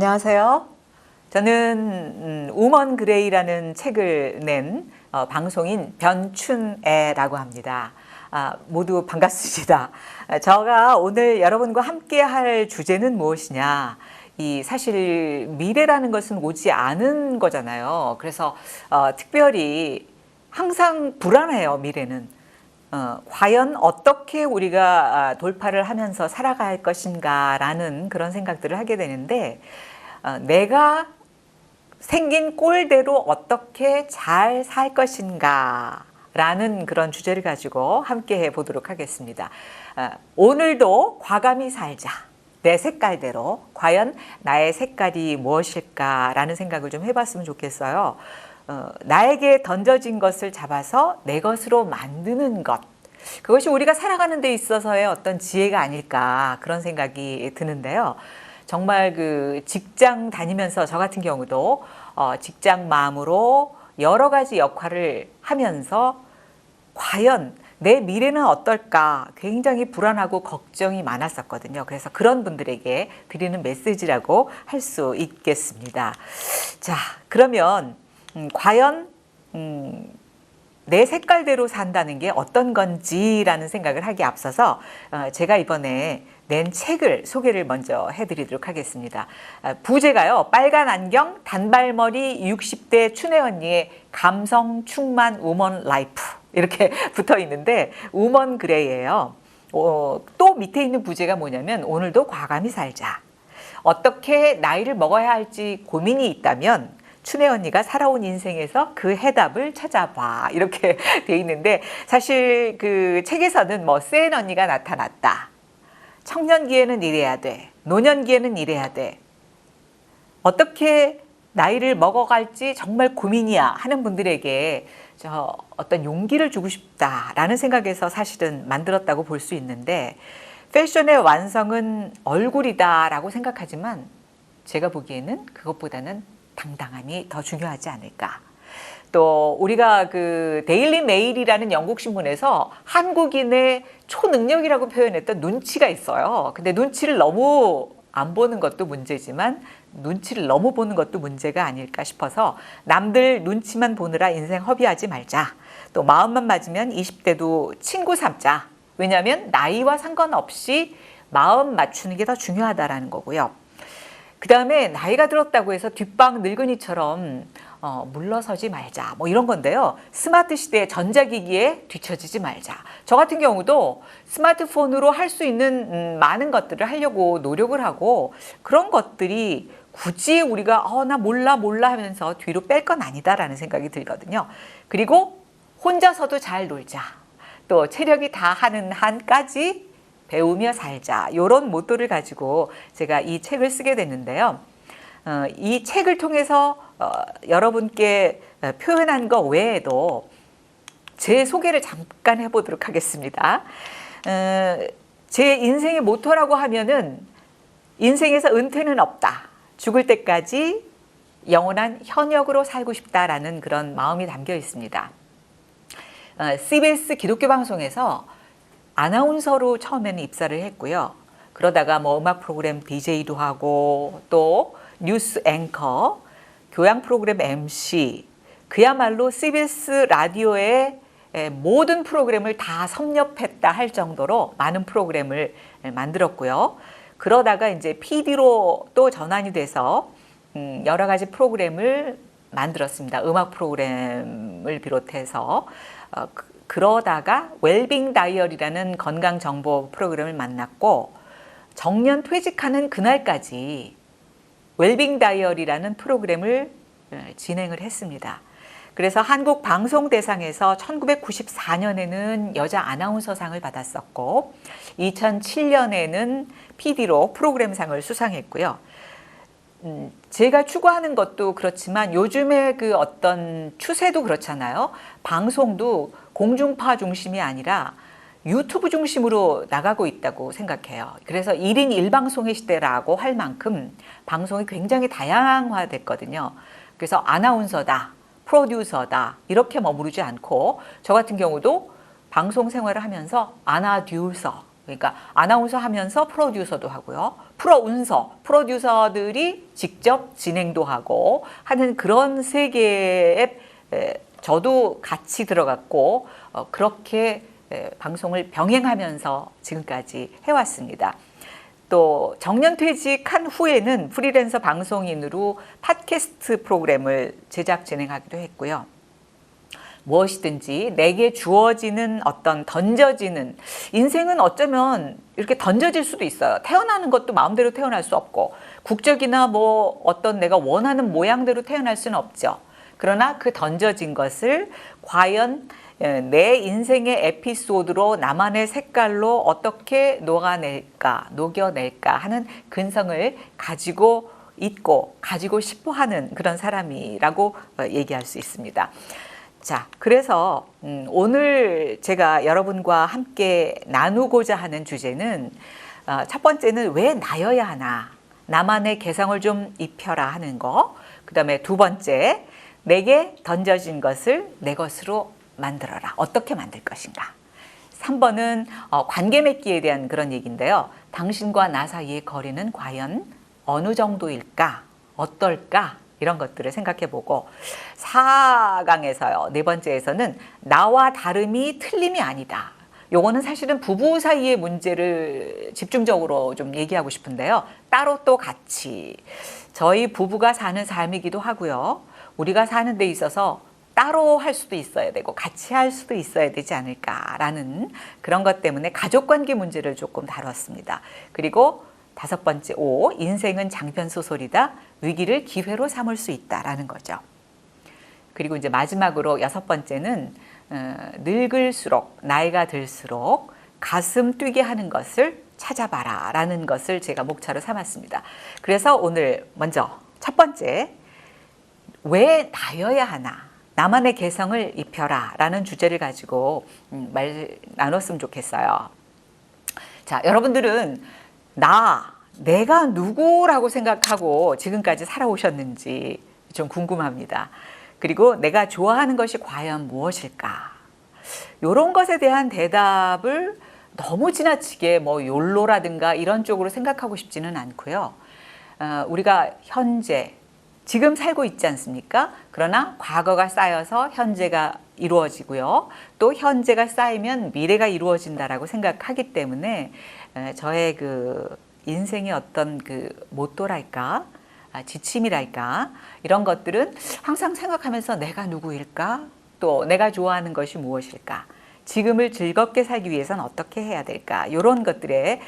안녕하세요. 저는 우먼 그레이라는 책을 낸 방송인 변춘애라고 합니다. 모두 반갑습니다. 제가 오늘 여러분과 함께 할 주제는 무엇이냐? 사실 미래라는 것은 오지 않은 거잖아요. 그래서 특별히 항상 불안해요, 미래는. 과연 어떻게 우리가 돌파를 하면서 살아갈 것인가라는 그런 생각들을 하게 되는데, 내가 생긴 꼴대로 어떻게 잘 살 것인가 라는 그런 주제를 가지고 함께 해보도록 하겠습니다. 오늘도 과감히 살자. 내 색깔대로 과연 나의 색깔이 무엇일까 라는 생각을 좀 해봤으면 좋겠어요. 나에게 던져진 것을 잡아서 내 것으로 만드는 것, 그것이 우리가 살아가는 데 있어서의 어떤 지혜가 아닐까 그런 생각이 드는데요. 정말 직장 다니면서 저 같은 경우도 직장 마음으로 여러 가지 역할을 하면서 과연 내 미래는 어떨까 굉장히 불안하고 걱정이 많았었거든요. 그래서 그런 분들에게 드리는 메시지라고 할 수 있겠습니다. 자, 그러면 과연 내 색깔대로 산다는 게 어떤 건지라는 생각을 하기에 앞서서 제가 이번에 낸 책을 소개를 먼저 해드리도록 하겠습니다. 부제가요, 빨간 안경, 단발머리 60대 춘애 언니의 감성 충만 우먼 라이프 이렇게 붙어 있는데 우먼 그레이예요. 또 밑에 있는 부제가 뭐냐면 오늘도 과감히 살자. 어떻게 나이를 먹어야 할지 고민이 있다면 춘애 언니가 살아온 인생에서 그 해답을 찾아봐 이렇게 돼 있는데, 사실 그 책에서는 센 언니가 나타났다, 청년기에는 이래야 돼, 노년기에는 이래야 돼, 어떻게 나이를 먹어갈지 정말 고민이야 하는 분들에게 어떤 용기를 주고 싶다라는 생각에서 사실은 만들었다고 볼 수 있는데, 패션의 완성은 얼굴이다라고 생각하지만 제가 보기에는 그것보다는 당당함이 더 중요하지 않을까. 또 우리가 데일리 메일이라는 영국 신문에서 한국인의 초능력이라고 표현했던 눈치가 있어요. 근데 눈치를 너무 안 보는 것도 문제지만 눈치를 너무 보는 것도 문제가 아닐까 싶어서 남들 눈치만 보느라 인생 허비하지 말자. 또 마음만 맞으면 20대도 친구 삼자. 왜냐하면 나이와 상관없이 마음 맞추는 게 더 중요하다라는 거고요. 그 다음에 나이가 들었다고 해서 뒷방 늙은이처럼 물러서지 말자 이런 건데요. 스마트 시대의 전자기기에 뒤처지지 말자. 저 같은 경우도 스마트폰으로 할 수 있는 많은 것들을 하려고 노력을 하고, 그런 것들이 굳이 우리가 나 몰라 하면서 뒤로 뺄 건 아니다라는 생각이 들거든요. 그리고 혼자서도 잘 놀자. 또 체력이 다 하는 한까지 배우며 살자, 이런 모토를 가지고 제가 이 책을 쓰게 됐는데요. 이 책을 통해서 여러분께 표현한 것 외에도 제 소개를 잠깐 해보도록 하겠습니다. 제 인생의 모토라고 하면은 인생에서 은퇴는 없다, 죽을 때까지 영원한 현역으로 살고 싶다라는 그런 마음이 담겨 있습니다. CBS 기독교 방송에서 아나운서로 처음에는 입사를 했고요. 그러다가 음악 프로그램 DJ도 하고, 또 뉴스 앵커, 교양 프로그램 MC, 그야말로 CBS 라디오의 모든 프로그램을 다 섭렵했다 할 정도로 많은 프로그램을 만들었고요. 그러다가 이제 PD로 또 전환이 돼서 여러 가지 프로그램을 만들었습니다. 음악 프로그램을 비롯해서. 그러다가 웰빙 다이어리라는 건강 정보 프로그램을 만났고, 정년 퇴직하는 그날까지 웰빙 다이어리라는 프로그램을 진행을 했습니다. 그래서 한국 방송대상에서 1994년에는 여자 아나운서상을 받았었고, 2007년에는 PD로 프로그램상을 수상했고요. 제가 추구하는 것도 그렇지만 요즘의 어떤 추세도 그렇잖아요. 방송도 공중파 중심이 아니라 유튜브 중심으로 나가고 있다고 생각해요. 그래서 1인 1방송의 시대라고 할 만큼 방송이 굉장히 다양화됐거든요. 그래서 아나운서다, 프로듀서다 이렇게 머무르지 않고, 저 같은 경우도 방송 생활을 하면서 아나듀서, 그러니까 아나운서 하면서 프로듀서도 하고요. 프로듀서들이 직접 진행도 하고 하는 그런 세계에 저도 같이 들어갔고 그렇게 방송을 병행하면서 지금까지 해왔습니다. 또 정년퇴직한 후에는 프리랜서 방송인으로 팟캐스트 프로그램을 제작 진행하기도 했고요. 무엇이든지 내게 주어지는 어떤 던져지는 인생은 어쩌면 이렇게 던져질 수도 있어요. 태어나는 것도 마음대로 태어날 수 없고 국적이나 뭐 어떤 내가 원하는 모양대로 태어날 수는 없죠. 그러나 그 던져진 것을 과연 내 인생의 에피소드로 나만의 색깔로 어떻게 녹여낼까 하는 근성을 가지고 있고 가지고 싶어 하는 그런 사람이라고 얘기할 수 있습니다. 자, 그래서 오늘 제가 여러분과 함께 나누고자 하는 주제는 첫 번째는 왜 나여야 하나? 나만의 개성을 좀 입혀라 하는 거. 그 다음에 두 번째, 내게 던져진 것을 내 것으로 만들어라. 어떻게 만들 것인가? 3번은 관계 맺기에 대한 그런 얘기인데요. 당신과 나 사이의 거리는 과연 어느 정도일까? 어떨까? 이런 것들을 생각해보고 4강에서요. 네 번째에서는 나와 다름이 틀림이 아니다. 요거는 사실은 부부 사이의 문제를 집중적으로 좀 얘기하고 싶은데요. 따로 또 같이 저희 부부가 사는 삶이기도 하고요. 우리가 사는 데 있어서 따로 할 수도 있어야 되고 같이 할 수도 있어야 되지 않을까라는 그런 것 때문에 가족관계 문제를 조금 다뤘습니다. 그리고 5번째 5, 인생은 장편소설이다. 위기를 기회로 삼을 수 있다라는 거죠. 그리고 이제 마지막으로 6번째는 늙을수록 나이가 들수록 가슴 뛰게 하는 것을 찾아봐라 라는 것을 제가 목차로 삼았습니다. 그래서 오늘 먼저 첫 번째, 왜 나여야 하나? 나만의 개성을 입혀라 라는 주제를 가지고 말 나눴으면 좋겠어요. 자, 여러분들은 내가 누구라고 생각하고 지금까지 살아오셨는지 좀 궁금합니다. 그리고 내가 좋아하는 것이 과연 무엇일까? 이런 것에 대한 대답을 너무 지나치게 뭐 욜로라든가 이런 쪽으로 생각하고 싶지는 않고요. 우리가 현재, 지금 살고 있지 않습니까? 그러나 과거가 쌓여서 현재가 이루어지고요. 또 현재가 쌓이면 미래가 이루어진다라고 생각하기 때문에 저의 그 인생의 어떤 그 모토랄까, 지침이랄까 이런 것들은 항상 생각하면서 내가 누구일까? 또 내가 좋아하는 것이 무엇일까? 지금을 즐겁게 살기 위해서는 어떻게 해야 될까? 이런 것들에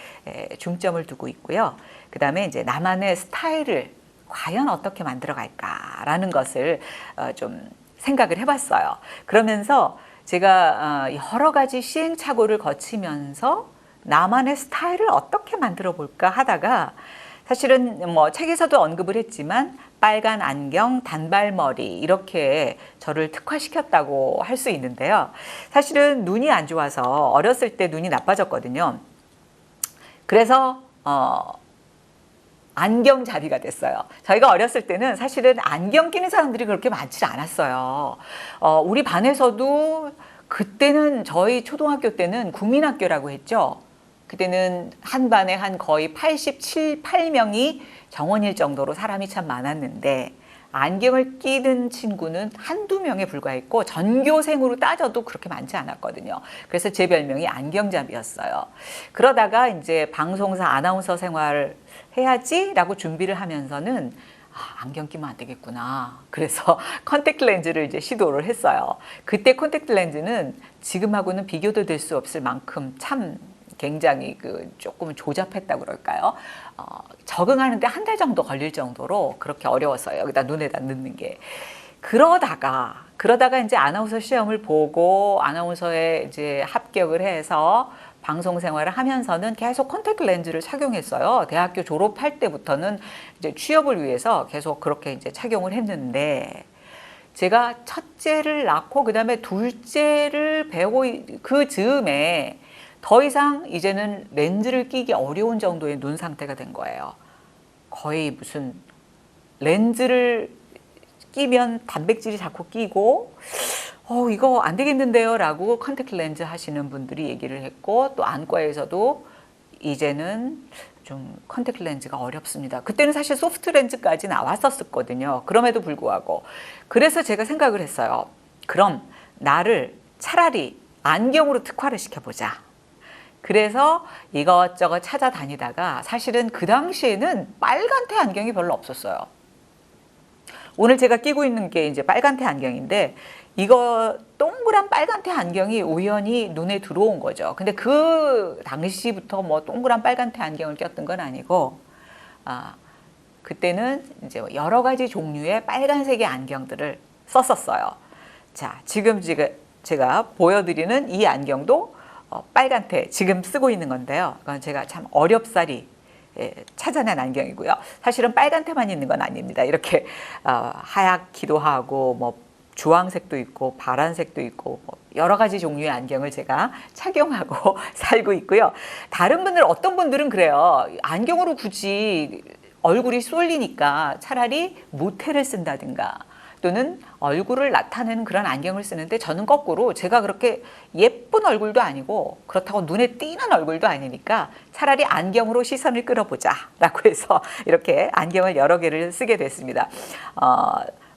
중점을 두고 있고요. 그 다음에 이제 나만의 스타일을 과연 어떻게 만들어 갈까라는 것을 좀 생각을 해봤어요. 그러면서 제가 여러 가지 시행착오를 거치면서 나만의 스타일을 어떻게 만들어 볼까 하다가 사실은 뭐 책에서도 언급을 했지만 빨간 안경, 단발머리 이렇게 저를 특화시켰다고 할 수 있는데요. 사실은 눈이 안 좋아서 어렸을 때 눈이 나빠졌거든요. 그래서 안경잡이가 됐어요. 저희가 어렸을 때는 사실은 안경 끼는 사람들이 그렇게 많지 않았어요. 우리 반에서도 그때는 저희 초등학교 때는 국민학교라고 했죠. 그때는 한 반에 한 거의 87, 8명이 정원일 정도로 사람이 참 많았는데 안경을 끼는 친구는 한두 명에 불과했고 전교생으로 따져도 그렇게 많지 않았거든요. 그래서 제 별명이 안경잡이였어요. 그러다가 이제 방송사 아나운서 생활을 해야지라고 준비를 하면서는 안경 끼면 안 되겠구나. 그래서 컨택트 렌즈를 이제 시도를 했어요. 그때 컨택트 렌즈는 지금하고는 비교도 될 수 없을 만큼 참 굉장히 조금 조잡했다고 그럴까요? 적응하는데 한 달 정도 걸릴 정도로 그렇게 어려웠어요. 여기다 눈에다 넣는 게. 그러다가 이제 아나운서 시험을 보고 아나운서에 이제 합격을 해서 방송 생활을 하면서는 계속 컨택트 렌즈를 착용했어요. 대학교 졸업할 때부터는 이제 취업을 위해서 계속 그렇게 이제 착용을 했는데 제가 첫째를 낳고 그다음에 둘째를 배우고 그 즈음에 더 이상 이제는 렌즈를 끼기 어려운 정도의 눈 상태가 된 거예요. 거의 무슨 렌즈를 끼면 단백질이 자꾸 끼고 이거 안 되겠는데요 라고 컨택트 렌즈 하시는 분들이 얘기를 했고 또 안과에서도 이제는 좀 컨택트 렌즈가 어렵습니다. 그때는 사실 소프트 렌즈까지 나왔었거든요. 그럼에도 불구하고. 그래서 제가 생각을 했어요. 그럼 나를 차라리 안경으로 특화를 시켜보자. 그래서 이것저것 찾아다니다가 사실은 그 당시에는 빨간테 안경이 별로 없었어요. 오늘 제가 끼고 있는 게 이제 빨간테 안경인데 이거 동그란 빨간테 안경이 우연히 눈에 들어온 거죠. 근데 그 당시부터 뭐 동그란 빨간테 안경을 꼈던 건 아니고, 그때는 이제 여러 가지 종류의 빨간색의 안경들을 썼었어요. 자, 지금 제가 보여드리는 이 안경도 빨간테 지금 쓰고 있는 건데요. 이건 제가 참 어렵사리 찾아낸 안경이고요. 사실은 빨간테만 있는 건 아닙니다. 이렇게 하얗기도 하고 뭐 주황색도 있고 파란색도 있고 뭐 여러 가지 종류의 안경을 제가 착용하고 살고 있고요. 다른 분들 어떤 분들은 그래요. 안경으로 굳이 얼굴이 쏠리니까 차라리 모텔을 쓴다든가 또는 얼굴을 나타내는 그런 안경을 쓰는데 저는 거꾸로 제가 그렇게 예쁜 얼굴도 아니고 그렇다고 눈에 띄는 얼굴도 아니니까 차라리 안경으로 시선을 끌어보자 라고 해서 이렇게 안경을 여러 개를 쓰게 됐습니다.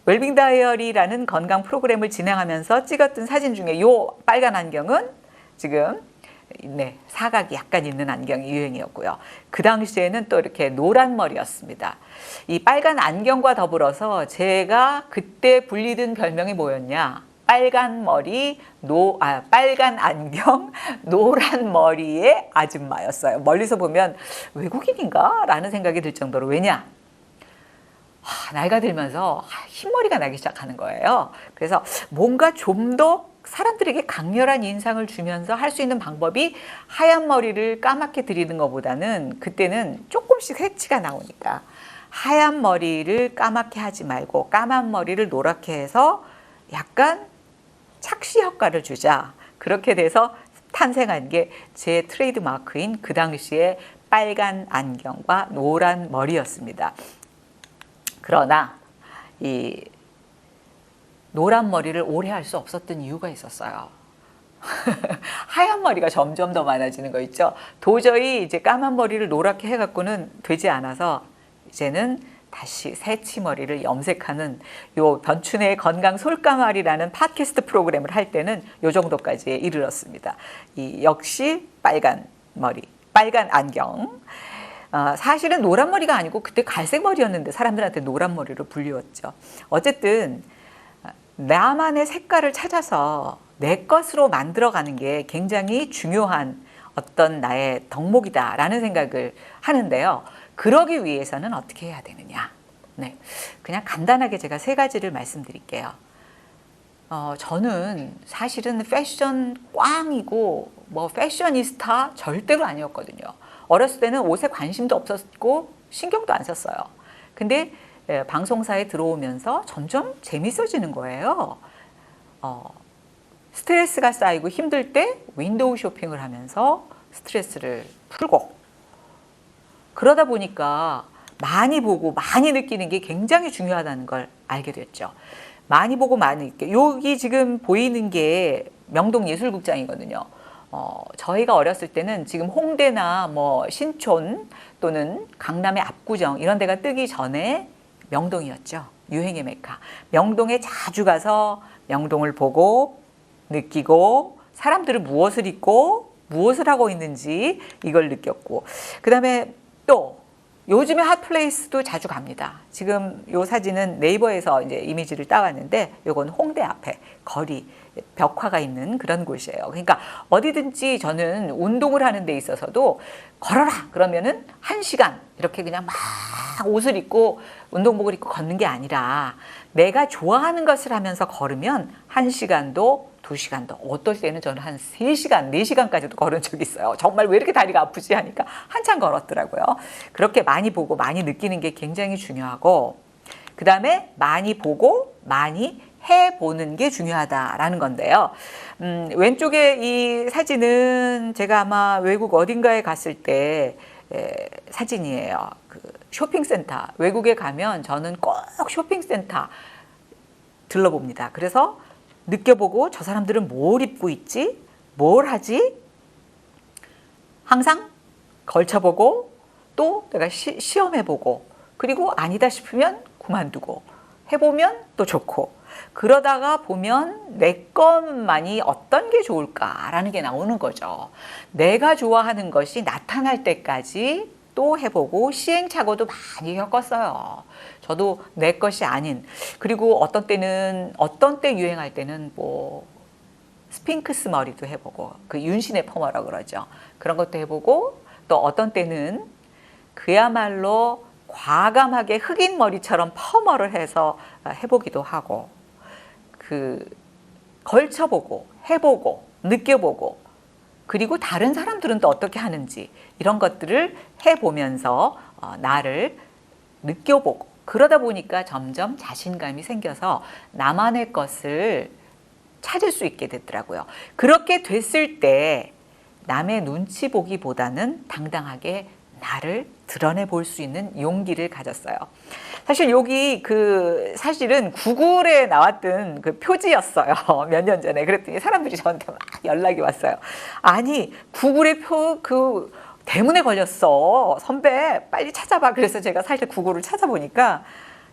웰빙 다이어리라는 건강 프로그램을 진행하면서 찍었던 사진 중에 이 빨간 안경은 지금 사각이 약간 있는 안경이 유행이었고요. 그 당시에는 또 이렇게 노란 머리였습니다. 이 빨간 안경과 더불어서 제가 그때 불리던 별명이 뭐였냐? 빨간 머리, 빨간 안경, 노란 머리의 아줌마였어요. 멀리서 보면 외국인인가? 라는 생각이 들 정도로. 왜냐? 나이가 들면서 흰머리가 나기 시작하는 거예요. 그래서 뭔가 좀 더 사람들에게 강렬한 인상을 주면서 할 수 있는 방법이 하얀 머리를 까맣게 드리는 것보다는 그때는 조금씩 색치가 나오니까 하얀 머리를 까맣게 하지 말고 까만 머리를 노랗게 해서 약간 착시 효과를 주자. 그렇게 돼서 탄생한 게 제 트레이드 마크인 그 당시에 빨간 안경과 노란 머리였습니다. 그러나 이 노란 머리를 오래 할 수 없었던 이유가 있었어요. 하얀 머리가 점점 더 많아지는 거 있죠. 도저히 이제 까만 머리를 노랗게 해갖고는 되지 않아서 이제는 다시 새치머리를 염색하는 요 변춘의 건강 솔까말이라는 팟캐스트 프로그램을 할 때는 요 정도까지 이르렀습니다. 이 역시 빨간 머리, 빨간 안경. 사실은 노란 머리가 아니고 그때 갈색 머리였는데 사람들한테 노란 머리로 불리웠죠. 어쨌든 나만의 색깔을 찾아서 내 것으로 만들어가는 게 굉장히 중요한 어떤 나의 덕목이다라는 생각을 하는데요. 그러기 위해서는 어떻게 해야 되느냐? 그냥 간단하게 제가 세 가지를 말씀드릴게요. 저는 사실은 패션 꽝이고 뭐 패셔니스타 절대로 아니었거든요. 어렸을 때는 옷에 관심도 없었고 신경도 안 썼어요. 근데 방송사에 들어오면서 점점 재밌어지는 거예요. 스트레스가 쌓이고 힘들 때 윈도우 쇼핑을 하면서 스트레스를 풀고 그러다 보니까 많이 보고 많이 느끼는 게 굉장히 중요하다는 걸 알게 됐죠. 많이 보고 많이 느끼. 여기 지금 보이는 게 명동예술극장이거든요. 저희가 어렸을 때는 지금 홍대나 뭐 신촌 또는 강남의 압구정 이런 데가 뜨기 전에 명동이었죠. 유행의 메카. 명동에 자주 가서 명동을 보고 느끼고 사람들은 무엇을 입고 무엇을 하고 있는지 이걸 느꼈고 그 다음에 또 요즘에 핫플레이스도 자주 갑니다. 지금 요 사진은 네이버에서 이제 이미지를 따왔는데 요건 홍대 앞에 거리 벽화가 있는 그런 곳이에요. 그러니까 어디든지 저는 운동을 하는 데 있어서도 걸어라 그러면은 1시간 이렇게 그냥 막 옷을 입고 운동복을 입고 걷는 게 아니라 내가 좋아하는 것을 하면서 걸으면 1시간도 2시간도 어떨 때는 저는 한 3시간, 4시간까지도 걸은 적이 있어요. 정말 왜 이렇게 다리가 아프지 하니까 한참 걸었더라고요. 그렇게 많이 보고 많이 느끼는 게 굉장히 중요하고 그 다음에 많이 보고 많이 해보는 게 중요하다라는 건데요. 왼쪽에 이 사진은 제가 아마 외국 어딘가에 갔을 때 사진이에요. 그 쇼핑센터. 외국에 가면 저는 꼭 쇼핑센터 들러봅니다. 그래서 느껴보고 저 사람들은 뭘 입고 있지? 뭘 하지? 항상 걸쳐보고 또 내가 시험해보고 그리고 아니다 싶으면 그만두고 해보면 또 좋고 그러다가 보면 내 것만이 어떤 게 좋을까라는 게 나오는 거죠. 내가 좋아하는 것이 나타날 때까지 또 해보고 시행착오도 많이 겪었어요. 저도 내 것이 아닌 그리고 어떤 때 유행할 때는 뭐 스핑크스 머리도 해보고 그 윤신의 퍼머라고 그러죠. 그런 것도 해보고 또 어떤 때는 그야말로 과감하게 흑인 머리처럼 퍼머를 해서 해보기도 하고 그 걸쳐보고 해보고 느껴보고 그리고 다른 사람들은 또 어떻게 하는지 이런 것들을 해보면서 나를 느껴보고 그러다 보니까 점점 자신감이 생겨서 나만의 것을 찾을 수 있게 됐더라고요. 그렇게 됐을 때 남의 눈치 보기보다는 당당하게 나를 드러내 볼 수 있는 용기를 가졌어요. 사실 여기 사실은 구글에 나왔던 그 표지였어요. 몇 년 전에. 그랬더니 사람들이 저한테 막 연락이 왔어요. 아니, 구글의 대문에 걸렸어. 선배, 빨리 찾아봐. 그래서 제가 사실 구글을 찾아보니까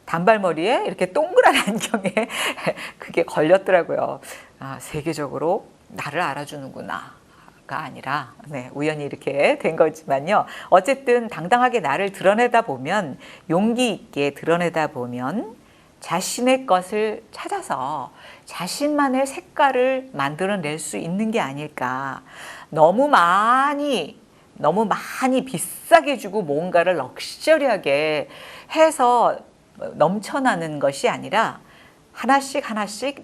단발머리에 이렇게 동그란 안경에 그게 걸렸더라고요. 아, 세계적으로 나를 알아주는구나. 아니라 우연히 이렇게 된 거지만요. 어쨌든 당당하게 나를 드러내다 보면 용기 있게 드러내다 보면 자신의 것을 찾아서 자신만의 색깔을 만들어낼 수 있는 게 아닐까. 너무 많이 비싸게 주고 뭔가를 럭셔리하게 해서 넘쳐나는 것이 아니라 하나씩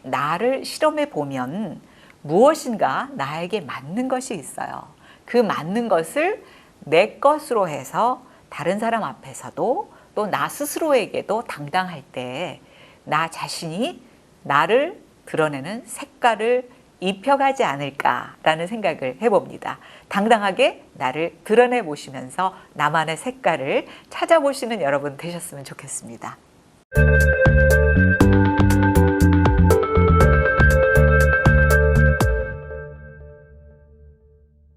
나를 실험해 보면 무엇인가 나에게 맞는 것이 있어요. 그 맞는 것을 내 것으로 해서 다른 사람 앞에서도 또 나 스스로에게도 당당할 때 나 자신이 나를 드러내는 색깔을 입혀가지 않을까라는 생각을 해봅니다. 당당하게 나를 드러내 보시면서 나만의 색깔을 찾아보시는 여러분 되셨으면 좋겠습니다.